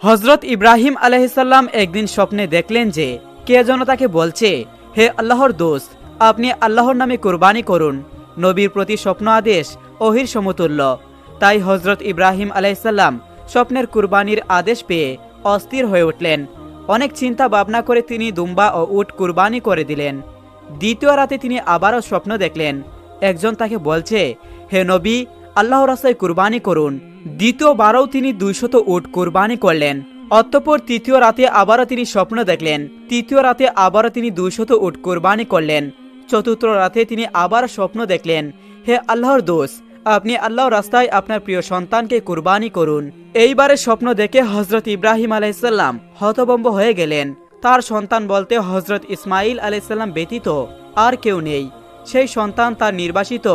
হযরত ইব্রাহিম আলাইহিসসালাম একদিন স্বপ্নে দেখলেন যে কে যেন তাকে বলছে, হে আল্লাহর দোস্ত, আপনি আল্লাহর নামে কুরবানি করুন। নবীর প্রতি স্বপ্ন আদেশ ওহির সমতুল্য। তাই হযরত ইব্রাহিম আলাইহিসসালাম স্বপ্নের কুরবানির আদেশ পেয়ে অস্থির হয়ে উঠলেন। অনেক চিন্তা ভাবনা করে তিনি দুম্বা ও উট কুরবানি করে দিলেন। দ্বিতীয় রাতে তিনি আবারও স্বপ্ন দেখলেন, একজন তাকে বলছে, হে নবী, আল্লাহর রাস্তায় কুরবানি করুন। দ্বিতীয়বারও তিনি 200 উট কুরবানি করলেন। অতঃপর তৃতীয় রাতে আবারও তিনি স্বপ্ন দেখলেন। তৃতীয় রাতে আবারও তিনি 200 উট কুরবানি করলেন। চতুর্থ রাতে তিনি আবার স্বপ্ন দেখলেন, হে আল্লাহর দোস্ত, আপনি আল্লাহর রাস্তায় আপনার প্রিয় সন্তানকে কুরবানি করুন। এইবারে স্বপ্ন দেখে হযরত ইব্রাহিম আলাইহিসসালাম হতভম্ব হয়ে গেলেন। তার সন্তান বলতে হযরত ইসমাইল আলাইহিসসালাম ব্যতীত আর কেউ নেই। সেই সন্তান তার নির্বাসিত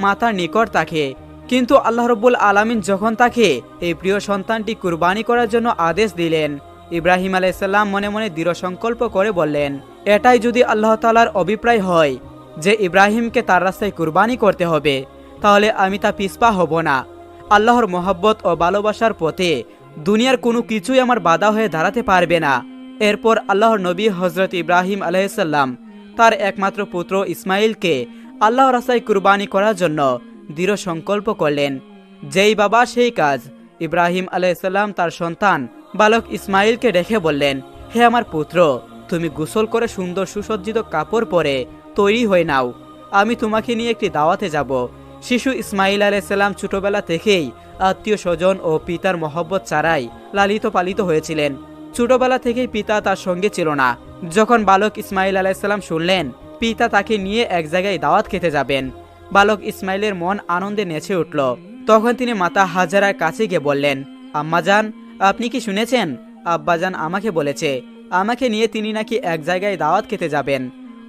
মাতার নিকট থাকে। কিন্তু আল্লাহ রাব্বুল আলামিন যখন তাকে এই প্রিয় সন্তানটি কুরবানি করার জন্য আদেশ দিলেন, ইব্রাহিম আলাইহিসসালাম মনে মনে দৃঢ় সংকল্প করে বললেন, এটাই যদি আল্লাহ তাআলার অভিপ্রায় হয় যে ইব্রাহিমকে তার রাস্তায় কুরবানি করতে হবে, তাহলে আমি তা পিছপা হব না। আল্লাহর মহব্বত ও ভালোবাসার পথে দুনিয়ার কোনো কিছুই আমার বাধা হয়ে দাঁড়াতে পারবে না। এরপর আল্লাহর নবী হযরত ইব্রাহিম আলাইহিসসালাম তার একমাত্র পুত্র ইসমাইলকে আল্লাহর রাস্তায় কুরবানি করার জন্য দৃঢ় সংকল্প করলেন। যেই বাবা সেই কাজ। ইব্রাহিম আলাইহিসসালাম তার সন্তান বালক ইসমাইলকে ডেকে বললেন, হে আমার পুত্র, তুমি গোসল করে সুন্দর সুসজ্জিত কাপড় পরে তৈরি হয়ে নাও। আমি তোমাকে নিয়ে একটি দাওয়াতে যাব। শিশু ইসমাইল আলাইহিসসালাম ছোটবেলা থেকেই আত্মীয় স্বজন ও পিতার মহব্বত ছাড়াই লালিত পালিত হয়েছিলেন। ছোটবেলা থেকেই পিতা তার সঙ্গে ছিল না। যখন বালক ইসমাইল আলাইহিসসালাম শুনলেন পিতা তাকে নিয়ে এক জায়গায় দাওয়াত খেতে যাবেন, বালক ইসমাইলের মন আনন্দে নেচে উঠল। তখন তিনি মাতা হাজারার কাছে গিয়ে বললেন, আম্মাজান, আপনি কি শুনেছেন? আব্বাজান আমাকে বলেছে আমাকে নিয়ে তিনি নাকি এক জায়গায় দাওয়াত খেতে যাবেন।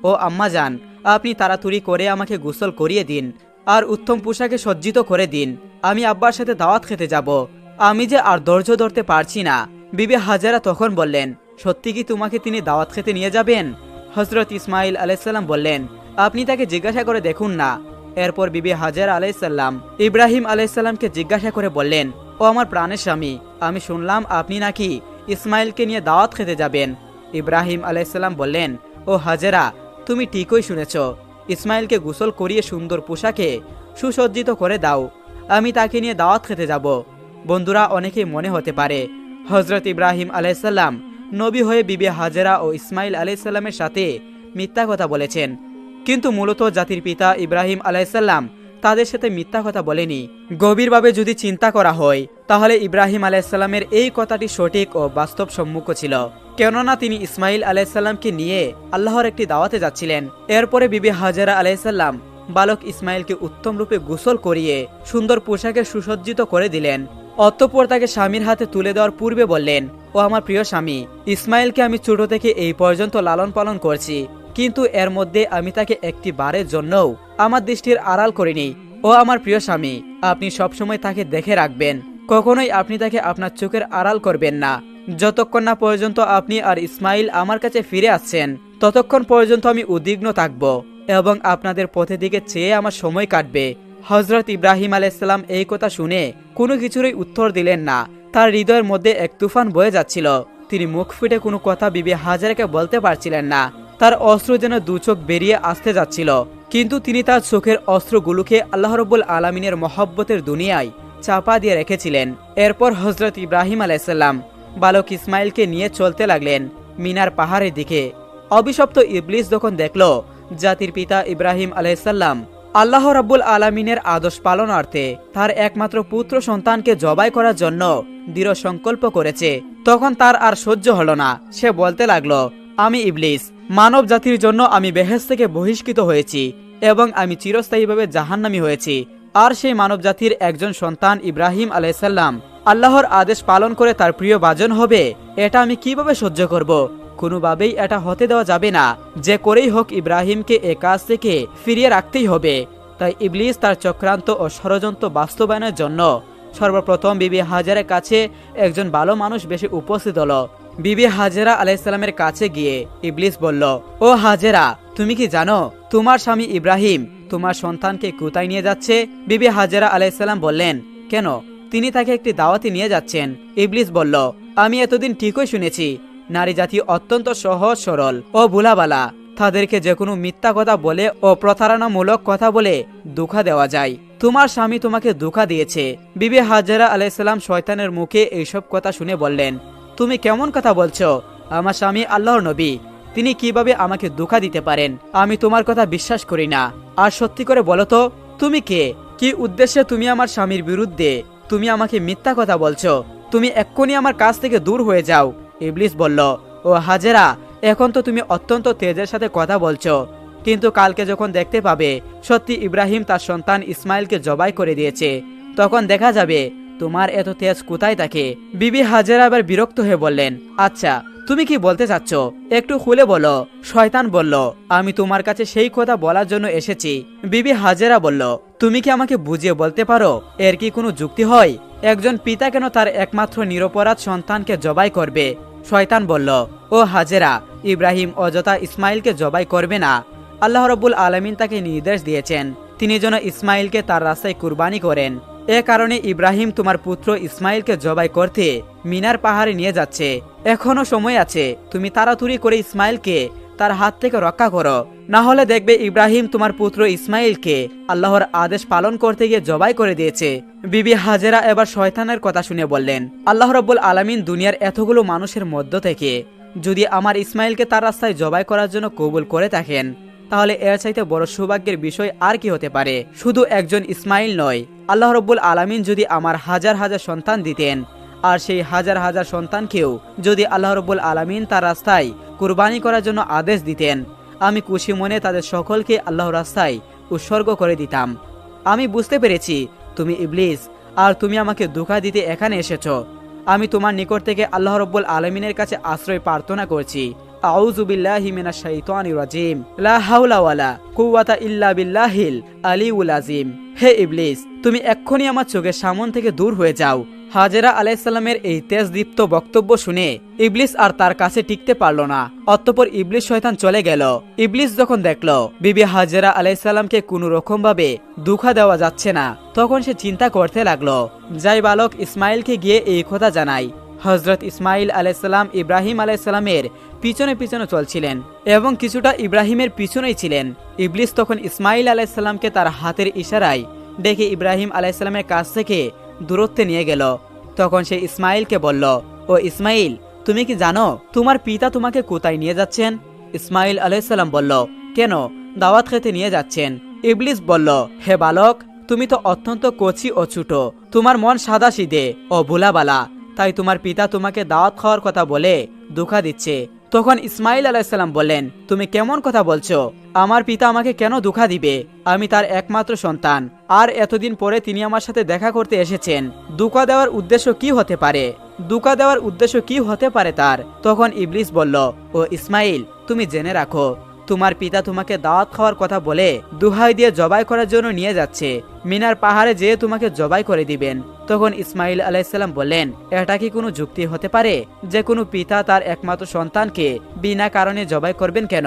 ও আম্মাজান, আপনি তাড়াতাড়ি করে আমাকে গোসল করিয়ে দিন আর উত্তম পোশাকে সজ্জিত করে দিন। আমি আব্বার সাথে দাওয়াত খেতে যাব। আমি যে আর ধৈর্য ধরতে পারছি না। বিবি হাজারা তখন বললেন, সত্যি কি তোমাকে তিনি দাওয়াত খেতে নিয়ে যাবেন? হযরত ইসমাইল আলাইহিসসালাম বললেন, আপনি তাকে জিজ্ঞাসা করে দেখুন না। এরপর বিবি হাজারা আলাইহিসসালাম ইব্রাহিম আলাইহিসসালামকে জিজ্ঞাসা করে বললেন, ও আমার প্রাণের স্বামী, আমি শুনলাম আপনি নাকি ইসমাইলকে নিয়ে দাওয়াত খেতে যাবেন। ইব্রাহিম আলাইহিসসালাম বললেন, ও হাজারা, তুমি ঠিকই শুনেছ। ইসমাইলকে গোসল করিয়ে সুন্দর পোশাকে সুসজ্জিত করে দাও। আমি তাকে নিয়ে দাওয়াত খেতে যাব। বন্ধুরা, অনেকেই মনে হতে পারে হযরত ইব্রাহিম আলাইহিসসালাম নবী হয়ে বিবি হাজারা ও ইসমাইল আলাইহিসসালামের সাথে মিথ্যা কথা বলেছেন। কিন্তু মূলত জাতির পিতা ইব্রাহিম আলাইহিসসালাম তাদের সাথে মিথ্যা কথা বলেনি। গভীরভাবে যদি চিন্তা করা হয় তাহলে ইব্রাহিম আলাইহিসসালামের এই কথাটি সঠিক ও বাস্তবসম্মত ছিল। কেননা তিনি ইসমাইল আলাইহিসসালামকে নিয়ে আল্লাহর একটি দাওয়াতে যাচ্ছিলেন। এরপরে বিবি হাজারা আলাইহিসসালাম বালক ইসমাইলকে উত্তম রূপে গোসল করিয়ে সুন্দর পোশাকে সুসজ্জিত করে দিলেন। অতঃপর তাকে স্বামীর হাতে তুলে দেওয়ার পূর্বে বললেন, ও আমার প্রিয় স্বামী, ইসমাইলকে আমি ছোট থেকে এই পর্যন্ত লালন পালন করছি, কিন্তু এর মধ্যে আমি তাকে একটি বারের জন্যও আমার দৃষ্টির আড়াল করিনি। ও আমার প্রিয় স্বামী, আপনি সবসময় তাকে দেখে রাখবেন। কখনোই আপনি তাকে আপনার চোখের আড়াল করবেন না। যতক্ষণ না পর্যন্ত আপনি আর ইসমাইল আমার কাছে ফিরে আসছেন, ততক্ষণ পর্যন্ত আমি উদ্বিগ্ন থাকব এবং আপনাদের পথের দিকে চেয়ে আমার সময় কাটবে। হযরত ইব্রাহিম আলাইহিসসালাম এই কথা শুনে কোনো কিছুরই উত্তর দিলেন না। তার হৃদয়ের মধ্যে এক তুফান বয়ে যাচ্ছিল। তিনি মুখ ফুটে কোনো কথা বিবি হাজারাকে বলতে পারছিলেন না। তার অস্ত্র যেন দু চোখ বেরিয়ে আসতে যাচ্ছিল, কিন্তু তিনি তার চোখের অস্ত্রগুলোকে আল্লাহ রাব্বুল আলামিনের মহব্বতের দুনিয়ায় চাপা দিয়ে রেখেছিলেন। এরপর হযরত ইব্রাহিম আলাইহিসসালাম বালক ইসমাইলকে নিয়ে চলতে লাগলেন মিনার পাহাড়ের দিকে। অভিশপ্ত ইবলিস যখন দেখল জাতির পিতা ইব্রাহিম আলাইহিসসালাম আল্লাহ রাব্বুল আলামিনের আদেশ পালনার্থে তার একমাত্র পুত্র সন্তানকে জবাই করার জন্য দৃঢ় সংকল্প করেছে, তখন তার আর সহ্য হলো না। সে বলতে লাগলো, আমি ইবলিস, মানব জাতির জন্য আমি বেহেশত থেকে বহিষ্কৃত হয়েছি এবং আমি চিরস্থায়ীভাবে জাহান্নামী হয়েছি। আর সেই মানব জাতির একজন সন্তান ইব্রাহিম আলাইহিসসালাম আল্লাহর আদেশ পালন করে তার প্রিয় ভাজন হবে, এটা আমি কিভাবে সহ্য করব? কোনোভাবেই এটা হতে দেওয়া যাবে না। যে করেই হোক ইব্রাহিমকে এ কাজ থেকে ফিরিয়ে রাখতেই হবে। তাই ইবলিস তার চক্রান্ত ও ষড়যন্ত্র বাস্তবায়নের জন্য সর্বপ্রথম বিবি হাজারের কাছে একজন ভালো মানুষ বেশি উপস্থিত হলো। বিবি হাজেরা আলাইহিসসালামের কাছে গিয়ে ইবলিস বলল, ও হাজেরা, তুমি কি জানো তোমার স্বামী ইব্রাহিম তোমার সন্তানকে কোথায় নিয়ে যাচ্ছে? বিবি হাজেরা আলাইহিসসালাম বললেন, কেন, তিনি তাকে একটি দাওয়াতে নিয়ে যাচ্ছেন। ইবলিস বলল, আমি এতদিন ঠিকই শুনেছি নারী জাতি অত্যন্ত সহজ সরল ও ভোলাবালা, তাদেরকে যে কোনো মিথ্যা কথা বলে ও প্রতারণামূলক কথা বলে ধোঁকা দেওয়া যায়। তোমার স্বামী তোমাকে ধোঁকা দিয়েছে। বিবি হাজেরা আলাইহিসসালাম শয়তানের মুখে এইসব কথা শুনে বললেন, তুমি কেমন কথা বলছো? আমার স্বামী আল্লাহর নবী, তিনি কিভাবে আমাকে ধোঁকা দিতে পারেন? আমি তোমার কথা বিশ্বাস করি না। আর সত্যি করে বলো তো, তুমি কে? কি উদ্দেশ্যে তুমি আমার স্বামীর বিরুদ্ধে তুমি আমাকে মিথ্যা কথা বলছো? তুমি এক্ষুনি আমার কাছ থেকে দূর হয়ে যাও। ইবলিস বলল, ও হাজেরা, এখন তো তুমি অত্যন্ত তেজের সাথে কথা বলছো, কিন্তু কালকে যখন দেখতে পাবে সত্যি ইব্রাহিম তার সন্তান ইসমাইলকে জবাই করে দিয়েছে, তখন দেখা যাবে তোমার এত তেজ কোথায় থাকে। বিবি হাজেরা আবার বিরক্ত হয়ে বললেন, আচ্ছা তুমি কি বলতে চাচ্ছ একটু খুলে বলো। শয়তান বলল, আমি তোমার কাছে সেই কথা বলার জন্য এসেছি। বিবি হাজেরা বলল, তুমি কি আমাকে বুঝিয়ে বলতে পারো এর কি কোনো যুক্তি হয়? একজন পিতা কেন তার একমাত্র নিরপরাধ সন্তানকে জবাই করবে? শয়তান বলল, ও হাজেরা, ইব্রাহিম অযথা ইসমাইলকে জবাই করবে না। আল্লাহ রাব্বুল আলামিন তাকে নির্দেশ দিয়েছেন তিনি যেন ইসমাইলকে তার রাস্তায় কুরবানি করেন। এ কারণে ইব্রাহিম তোমার পুত্র ইসমাইলকে জবাই করতে মিনার পাহাড়ে নিয়ে যাচ্ছে। এখনো সময় আছে, তুমি তাড়াতাড়ি করে ইসমাইলকে তার হাত থেকে রক্ষা করো, না হলে দেখবে ইব্রাহিম তোমার পুত্র ইসমাইলকে আল্লাহর আদেশ পালন করতে গিয়ে জবাই করে দিয়েছে। বিবি হাজেরা এবার শয়তানের কথা শুনে বললেন, আল্লাহ রাব্বুল আলামিন দুনিয়ার এতগুলো মানুষের মধ্য থেকে যদি আমার ইসমাইলকে তার রাস্তায় জবাই করার জন্য কবুল করে থাকেন, তাহলে এর চাইতে বড় সৌভাগ্যের বিষয় আর কি হতে পারে? শুধু একজন ইসমাইল নয়, আল্লাহ রাব্বুল আলামিন যদি আমার হাজার হাজার সন্তান দিতেন, আর সেই হাজার হাজার সন্তানকেও যদি আল্লাহ রাব্বুল আলামিন তার রাস্তায় কুরবানি করার জন্য আদেশ দিতেন, আমি খুশি মনে তাদের সকলকে আল্লাহর রাস্তায় উৎসর্গ করে দিতাম। আমি বুঝতে পেরেছি তুমি ইবলিস, আর তুমি আমাকে ধোঁকা দিতে এখানে এসেছো। আমি তোমার নিকট থেকে আল্লাহ রাব্বুল আলামিনের কাছে আশ্রয় প্রার্থনা করছি। আউযু বিল্লাহি মিনাশ শাইতানির রাজিম। লা হাওলা ওয়ালা কুওয়াতা ইল্লা বিল্লাহিল আলিউল আযীম। হে ইবলিস, তুমি এক্ষুনি আমার চোখের সামনে থেকে দূর হয়ে যাও। হাজেরা আলাইহিসসালামের এই তেজদীপ্ত বক্তব্য শুনে ইবলিস আর তার কাছে টিকতে পারল না। অতঃপর ইবলিস শয়তান চলে গেল। ইবলিস যখন দেখল বিবি হাজেরা আলাইহিসসালামকে কোনো রকম ভাবে ধোঁকা দেওয়া যাচ্ছে না, তখন সে চিন্তা করতে লাগলো, যাই বালক ইসমাইলকে গিয়ে এই কথা জানাই। হযরত ইসমাইল আলাইহিসসালাম ইব্রাহিম আলাইহিসসালামের পিছনে পিছনে চলছিলেন এবং কিছুটা ইব্রাহিমের পিছনেই ছিলেন। ইবলিস তখন ইসমাইল আলাইহিসসালামকে তার হাতের ইশারায় ডেকে ইব্রাহিম আলাইহিসসালামের কাছ থেকে দূরত্বে নিয়ে গেল। তখন সে ইসমাইলকে বলল, ও ইসমাইল, তুমি কি জানো তোমার পিতা তোমাকে কোথায় নিয়ে যাচ্ছেন? ইসমাইল আলাইহিসসালাম বলল, কেন, দাওয়াত খেতে নিয়ে যাচ্ছেন। ইবলিস বলল, হে বালক, তুমি তো অত্যন্ত কচি ও ছোট, তোমার মন সাদাসিধে ও ভোলাবালা, তাই তোমার পিতা তোমাকে দাওয়াত খাওয়ার কথা বলে ধোঁকা দিচ্ছে। তখন ইসমাইল আলাইহিসসালাম বললেন, তুমি কেমন কথা বলছো? আমার পিতা আমাকে কেন ধোঁকা দিবে? আমি তার একমাত্র সন্তান, আর এতদিন পরে তিনি আমার সাথে দেখা করতে এসেছেন। ধোঁকা দেওয়ার উদ্দেশ্য কি হতে পারে? ধোঁকা দেওয়ার উদ্দেশ্য কি হতে পারে তার? তখন ইবলিস বলল, ও ইসমাইল, তুমি জেনে রাখো তোমার পিতা তোমাকে দাওয়াত খাওয়ার কথা বলে দুহাই দিয়ে জবাই করার জন্য নিয়ে যাচ্ছে। মিনার পাহাড়ে যেয়ে তোমাকে জবাই করে দিবেন। তখন ইসমাইল আলাইহিসসালাম বললেন, এটা কি কোনো যুক্তি হতে পারে যে কোনো পিতা তার একমাত্র সন্তানকে বিনা কারণে জবাই করবেন কেন?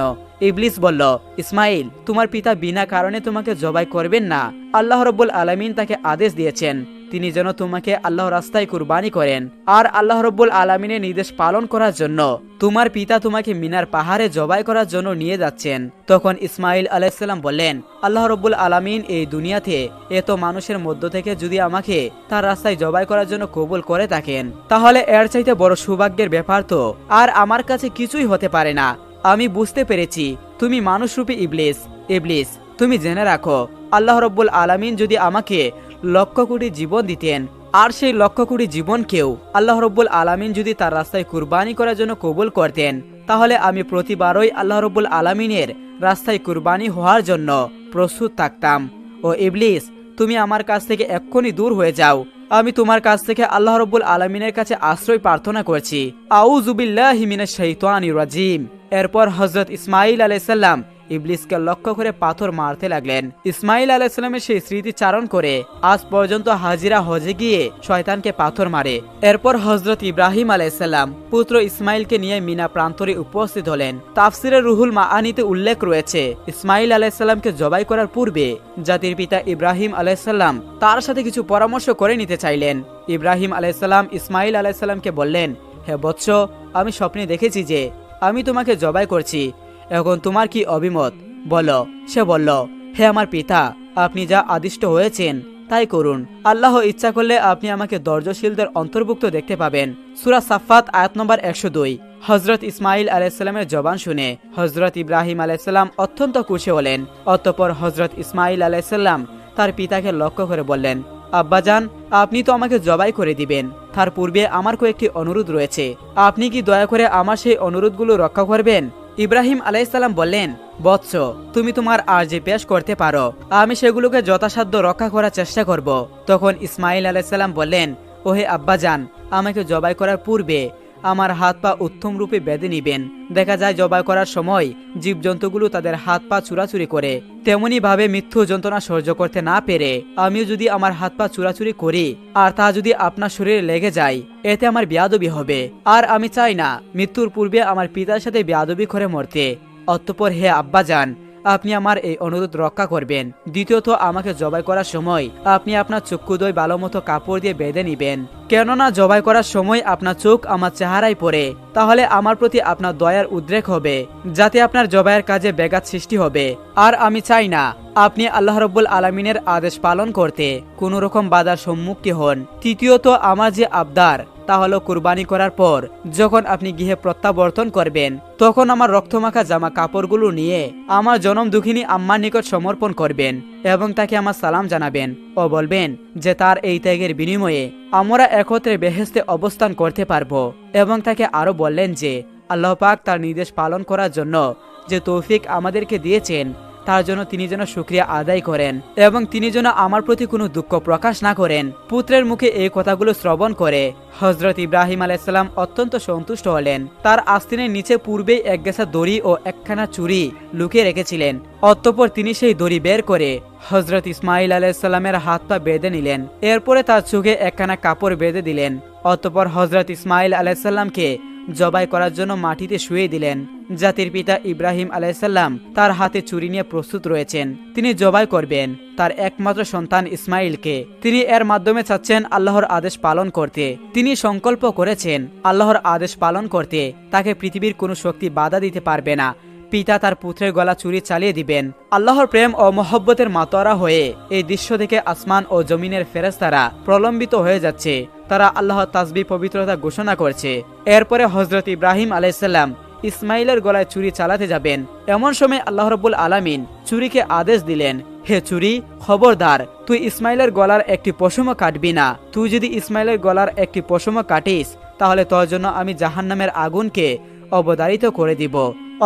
ইবলিস বলল, ইসমাইল, তোমার পিতা বিনা কারণে তোমাকে জবাই করবেন না। আল্লাহ রাব্বুল আলামিন তাকে আদেশ দিয়েছেন তিনি যেন তোমাকে আল্লাহর রাস্তায় কুরবানি করেন, আর আল্লাহ রাব্বুল আলামিনের নির্দেশ পালন করার জন্য তোমার পিতা তোমাকে মিনার পাহাড়ে জবাই করার জন্য নিয়ে যাচ্ছেন। তখন ইসমাইল আলাইহিসসালাম বললেন, আল্লাহ রাব্বুল আলামিন এই দুনিয়াতে এত মানুষের মধ্য থেকে যদি আমাকে তার রাস্তায় জবাই করার জন্য কবুল করে থাকেন, তাহলে এর চাইতে বড় সৌভাগ্যের ব্যাপার তো আর আমার কাছে কিছুই হতে পারে না। আমি বুঝতে পেরেছি তুমি মানুষরূপী ইবলিস। ইবলিস, তুমি জেনে রাখো আল্লাহ রাব্বুল আলামিন যদি আমাকে লক্ষ কোটি জীবন দিতেন, আর সেই লক্ষ কোটি জীবনকেও আল্লাহ রাব্বুল আলামিন যদি তার রাস্তায় কুরবানি করার জন্য কবুল করতেন, তাহলে আমি প্রতিবারই আল্লাহ রাব্বুল আলামিনের রাস্তায় কুরবানি হওয়ার জন্য প্রস্তুত থাকতাম। ও ইবলিস, তুমি আমার কাছ থেকে এক্ষুনি দূর হয়ে যাও। আমি তোমার কাছ থেকে আল্লাহ রাব্বুল আলামিনের কাছে আশ্রয় প্রার্থনা করছি। আউযু বিল্লাহি মিনাশ শাইতানির রাজিম। এরপর হযরত ইসমাইল আলাইহিসসালাম ইবলিসকে লক্ষ্য করে পাথর মারতে লাগলেন। ইসমাইল আলাইহিসসালামের সেই স্মৃতি চারণ করে আজ পর্যন্ত হাজিরা হজে গিয়ে শয়তানকে পাথর মারে। এরপর হযরত ইব্রাহিম আলাইহিসসালাম পুত্র ইসমাইলকে নিয়ে মিনা প্রান্তরে উপস্থিত হলেন। তাফসিরে রুহুল মাআনিতে উল্লেখ রয়েছে, ইসমাইল আলাইহিসসালামকে জবাই করার পূর্বে জাতির পিতা ইব্রাহিম আলাইহিসসালাম তার সাথে কিছু পরামর্শ করে নিতে চাইলেন। ইব্রাহিম আলাইহিসসালাম ইসমাইল আলাইহিসসালামকে বললেন, হে বৎস, আমি স্বপ্নে দেখেছি যে আমি তোমাকে জবাই করছি, এখন তোমার কি অভিমত বলো। সে বলল, হে আমার পিতা, আপনি যা আদিষ্ট হয়েছেন তাই করুন। আল্লাহ ইচ্ছা করলে আপনি আমাকে ধৈর্যশীলদের অন্তর্ভুক্ত দেখতে পাবেন। সূরা সাফফাত আয়াত নম্বর 102। হযরত ইসমাইল আলাইহিসসালামের জবান শুনে হযরত ইব্রাহিম আলাইহিসসালাম অত্যন্ত খুশি হলেন। অতঃপর হযরত ইসমাইল আলাইহিসসালাম তার পিতাকে লক্ষ্য করে বললেন, আব্বাজান, আপনি তো আমাকে জবাই করে দিবেন, তার পূর্বে আমার কয়েকটি অনুরোধ রয়েছে, আপনি কি দয়া করে আমার সেই অনুরোধগুলো রক্ষা করবেন? ইব্রাহিম আলাইহিসসালাম বললেন, বৎস, তুমি তোমার আরজি পেশ করতে পারো, আমি সেগুলোকে যথাসাধ্য রক্ষা করার চেষ্টা করব। তখন ইসমাইল আলাইহিসসালাম বললেন, ওহে আব্বাজান, আমাকে জবাই করার পূর্বে আমার হাত পা উত্তম রূপে বেঁধে নিবেন। দেখা যায় জবাই করার সময় জীবজন্তুগুলো তাদের হাত পা চুরাচুরি করে, তেমনি ভাবে মৃত্যু যন্ত্রণা সহ্য করতে না পেরে আমিও যদি আমার হাত পা চুরাচুরি করি আর তা যদি আপনার শরীরে লেগে যায়, এতে আমার বেয়াদবি হবে, আর আমি চাই না মৃত্যুর পূর্বে আমার পিতার সাথে বেয়াদবি করে মরতে। অতঃপর হে আব্বাজান, আপনি আমার এই অনুরোধ রক্ষা করবেন। দ্বিতীয়ত, আমাকে জবাই করার সময় আপনি আপনার চক্ষুদ্বয় ভালো মতো কাপড় দিয়ে বেঁধে নিবেন, কেননা জবাই করার সময় আপনার চোখ আমার চেহারায় পড়ে, তাহলে আমার প্রতি আপনার দয়ার উদ্রেক হবে, যাতে আপনার জবাইয়ের কাজে ব্যাঘাত সৃষ্টি হবে। আর আমি চাই না আপনি আল্লাহ রাব্বুল আলামিনের আদেশ পালন করতে কোনো রকম বাধার সম্মুখীন হন। তৃতীয়ত, আমার যে আবদার তা হলো কুরবানি করার পর যখন আপনি গৃহে প্রত্যাবর্তন করবেন, তখন আমার রক্তমাখা জামা কাপড়গুলো নিয়ে আমার জনম দুঃখিনী আম্মার নিকট সমর্পণ করবেন এবং তাকে আমার সালাম জানাবেন ও বলবেন যে তার এই ত্যাগের বিনিময়ে আমরা একত্রে বেহেশতে অবস্থান করতে পারবো। এবং তাকে আরো বললেন যে আল্লাহ পাক তার নির্দেশ পালন করার জন্য যে তৌফিক আমাদেরকে দিয়েছেন তার জন্য তিনি যেন শুকরিয়া আদায় করেন এবং তিনি যেন আমার প্রতি কোনো দুঃখ প্রকাশ না করেন। পুত্রের মুখে এই কথাগুলো শ্রবণ করে হযরত ইব্রাহিম আলাইহিসসালাম অত্যন্ত সন্তুষ্ট হলেন। তার আস্তিনের নিচে পূর্বেই এক গেছা দড়ি ও একখানা চুরি লুকিয়ে রেখেছিলেন। অতঃপর তিনি সেই দড়ি বের করে হযরত ইসমাইল আলাইহিসসালামের হাত পা বেঁধে নিলেন। এরপরে তার চোখে একখানা কাপড় বেঁধে দিলেন। অতঃপর হযরত ইসমাইল আলাইহিসসালামকে জবাই করার জন্য মাটিতে শুয়ে দিলেন। জাতির পিতা ইব্রাহিম আলাইহিসসালাম তার হাতে ছুরি নিয়ে প্রস্তুত রয়েছেন। তিনি জবাই করবেন তার একমাত্র সন্তান ইসমাইলকে। তিনি এর মাধ্যমে চাচ্ছেন আল্লাহর আদেশ পালন করতে। তিনি সংকল্প করেছেন আল্লাহর আদেশ পালন করতে তাকে পৃথিবীর কোনো শক্তি বাধা দিতে পারবে না। পিতা তার পুত্রের গলা চুরি চালিয়ে দিবেন। আল্লাহর প্রেম ও মহব্বতের মাতোয়ারা হয়ে এই দৃশ্য দেখে আসমান ও জমিনের ফেরেশতারা প্রলম্বিত হয়ে যাচ্ছে। তারা আল্লাহর তাসবিহ পবিত্রতা ঘোষণা করছে। এরপরে হযরত ইব্রাহিম আলাইহিসসালাম ইসমাইলের গলায় চুরি চালাতে যাবেন। এমন সময় আল্লাহ রাব্বুল আলামিন চুরিকে আদেশ দিলেন, হে চুরি, খবরদার, তুই ইসমাইলের গলার একটি পশমও কাটবি না। তুই যদি ইসমাইলের গলার একটি পশমও কাটিস তাহলে তোর জন্য আমি জাহান্নামের আগুনকে অবধারিত করে দিব।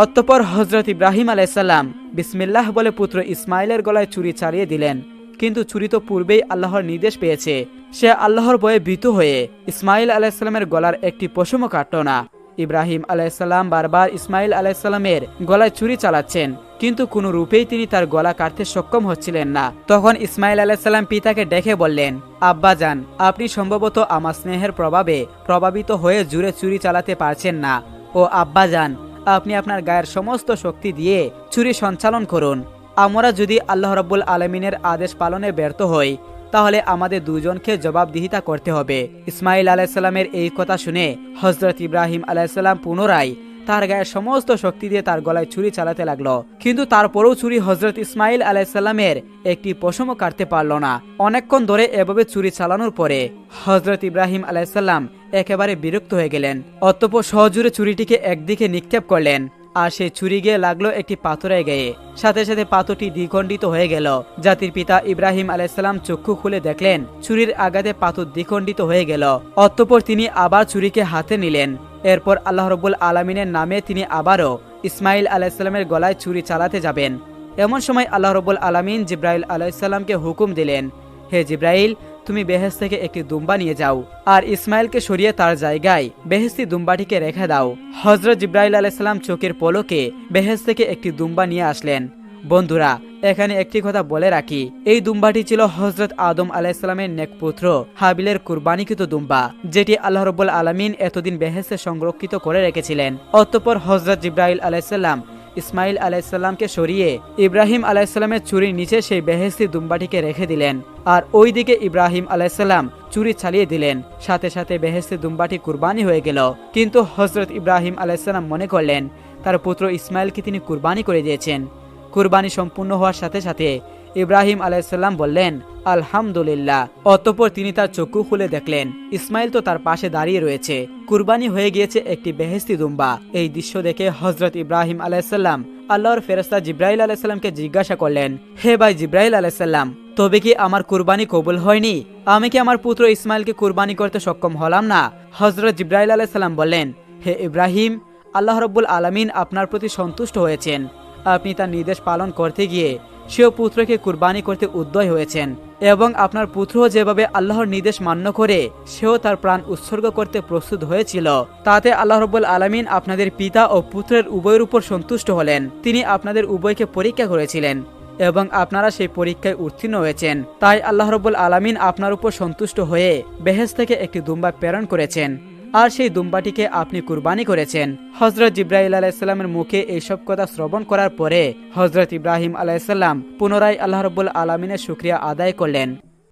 অতঃপর হযরত ইব্রাহিম আলাইহিসসালাম বিসমিল্লাহ বলে পুত্র ইসমাইলের গলায় চুরি চালিয়ে দিলেন। কিন্তু চুরি তো পূর্বেই আল্লাহর নির্দেশ পেয়েছে। সে আল্লাহর ভয়ে ভীত হয়ে ইসমাইল আলাইহিসসালামের গলার একটি পশমও কাটল না। ইব্রাহিম আলাইহিসসালাম বারবার ইসমাইল আলাইহিসসালামের গলায় চুরি চালাচ্ছেন, কিন্তু কোনো রূপেই তিনি তার গলা কাটতে সক্ষম হচ্ছিলেন না। তখন ইসমাইল আলাইহিসসালাম পিতাকে ডেকে বললেন, আব্বাজান, আপনি সম্ভবত আমার স্নেহের প্রভাবে প্রভাবিত হয়ে জুড়ে চুরি চালাতে পারছেন না। ও আব্বাজান, আপনি আপনার গায়ের সমস্ত শক্তি দিয়ে চুরি সঞ্চালন করুন। আমরা যদি আল্লাহ রাব্বুল আলামিনের আদেশ পালনে ব্যর্থ হই তাহলে আমাদের দুজনকে জবাবদিহিতা করতে হবে। ইসমাইল আলাইহিসসালামের এই কথা শুনে হযরত ইব্রাহিম আলাইহিসসালাম পুনরায় তার গায়ের সমস্ত শক্তি দিয়ে তার গলায় ছুরি চালাতে লাগলো। কিন্তু তারপরেও ছুরি হযরত ইসমাইল আলাইহিসসালামের একটি পশমও কাটতে পারল না। অনেকক্ষণ ধরে এভাবে ছুরি চালানোর পরে হযরত ইব্রাহিম আলাইহিসসালাম একেবারে বিরক্ত হয়ে গেলেন। অতঃপর সজোরে ছুরিটিকে একদিকে নিক্ষেপ করলেন আর সেই ছুরি গিয়ে লাগলো একটি পাথরের গায়ে। সাথে সাথে পাথরটি দ্বিখণ্ডিত হয়ে গেল। জাতির পিতা ইব্রাহিম আলাইহিসসালাম চক্ষু খুলে দেখলেন ছুরির আঘাতে পাথর দ্বিখণ্ডিত হয়ে গেল। অতঃপর তিনি আবার ছুরিকে হাতে নিলেন। এরপর আল্লাহ রাব্বুল আলামিনের নামে তিনি আবারও ইসমাইল আলাইহিসসালামের গলায় ছুরি চালাতে যাবেন। এমন সময় আল্লাহ রাব্বুল আলামিন জিব্রাইল আলাইহিসসালামকে হুকুম দিলেন, হে জিব্রাইল, তুমি বেহেশত থেকে একটি দুম্বা নিয়ে যাও আর ইসমাইলকে সরিয়ে তার জায়গায় বেহেশতি দুম্বাটিকে রেখে দাও। হযরত জিবরাইল আলাইহিস সালাম চোখের পলকে বেহেশত থেকে একটি দুম্বা নিয়ে আসলেন। বন্ধুরা, এখানে একটি কথা বলে রাখি, এই দুম্বাটি ছিল হযরত আদম আলাইহিস সালামের নেকপুত্র হাবিলের কুরবানিকৃত দুম্বা, যেটি আল্লাহ রাব্বুল আলামিন এতদিন বেহেশতে সংরক্ষিত করে রেখেছিলেন। অতঃপর হযরত জিবরাইল আলাইহিস সালাম ইসমাইল আলাইহিস সালামকে সরিয়ে ইব্রাহিম আলাইহিস সালামের চুরির নিচে সেই বেহেশতি দুম্বাটিকে রেখে দিলেন আর ওইদিকে ইব্রাহিম আলাইহিস সালাম চুরি চালিয়ে দিলেন। সাথে সাথে বেহেশতি দুম্বাটি কুরবানি হয়ে গেল। কিন্তু হযরত ইব্রাহিম আলাইহিস সালাম মনে করলেন তার পুত্র ইসমাইলকে তিনি কুরবানি করে দিয়েছেন। কুরবানি সম্পূর্ণ হওয়ার সাথে সাথে ইব্রাহিম আলাইহিস সালাম বললেন আলহামদুলিল্লাহ। অতঃপর তিনি তার চক্ষু খুলে দেখলেন ইসমাইল তো তার পাশে দাঁড়িয়ে রয়েছে, কুরবানি হয়ে গিয়েছে একটি বেহেশতি দুম্বা। এই দৃশ্য দেখে হযরত ইব্রাহিম আলাইহিস সালাম আল্লাহর ফেরেশতা জিবরাইল আলাইহিস সালামকে জিজ্ঞাসা করলেন, হে ভাই জিবরাইল আলাইহিস সালাম, তবে কি আমার কুরবানি কবুল হয়নি? আমি কি আমার পুত্র ইসমাইলকে কুরবানি করতে সক্ষম হলাম না? হযরত জিবরাইল আলাইহিস সালাম বললেন, হে ইব্রাহিম, আল্লাহ রাব্বুল আলামিন আপনার প্রতি সন্তুষ্ট হয়েছেন। আপনি তার নির্দেশ পালন করতে গিয়ে সেও পুত্রকে কুরবানি করতে উদ্যয় হয়েছেন এবং আপনার পুত্র যেভাবে আল্লাহর নির্দেশ মান্য করে সেও তার প্রাণ উৎসর্গ করতে প্রস্তুত হয়েছিল, তাতে আল্লাহ রাব্বুল আলামিন আপনাদের পিতা ও পুত্রের উভয়ের উপর সন্তুষ্ট হলেন। তিনি আপনাদের উভয়কে পরীক্ষা করেছিলেন এবং আপনারা সেই পরীক্ষায় উত্তীর্ণ হয়েছেন। তাই আল্লাহ রাব্বুল আলামিন আপনার উপর সন্তুষ্ট হয়ে বেহেশত থেকে একটি দুম্বা প্রেরণ করেছেন আর সেই দুম্বাটিকে আপনি কুরবানি করেছেন। হযরত জিবরাইল আলাইহিস সালামের মুখে এইসব কথা শ্রবণ করার পরে হযরত ইব্রাহিম আলাইহিস সালাম পুনরায় আল্লাহ রাব্বুল আলামিনের শুকরিয়া আদায় করলেন।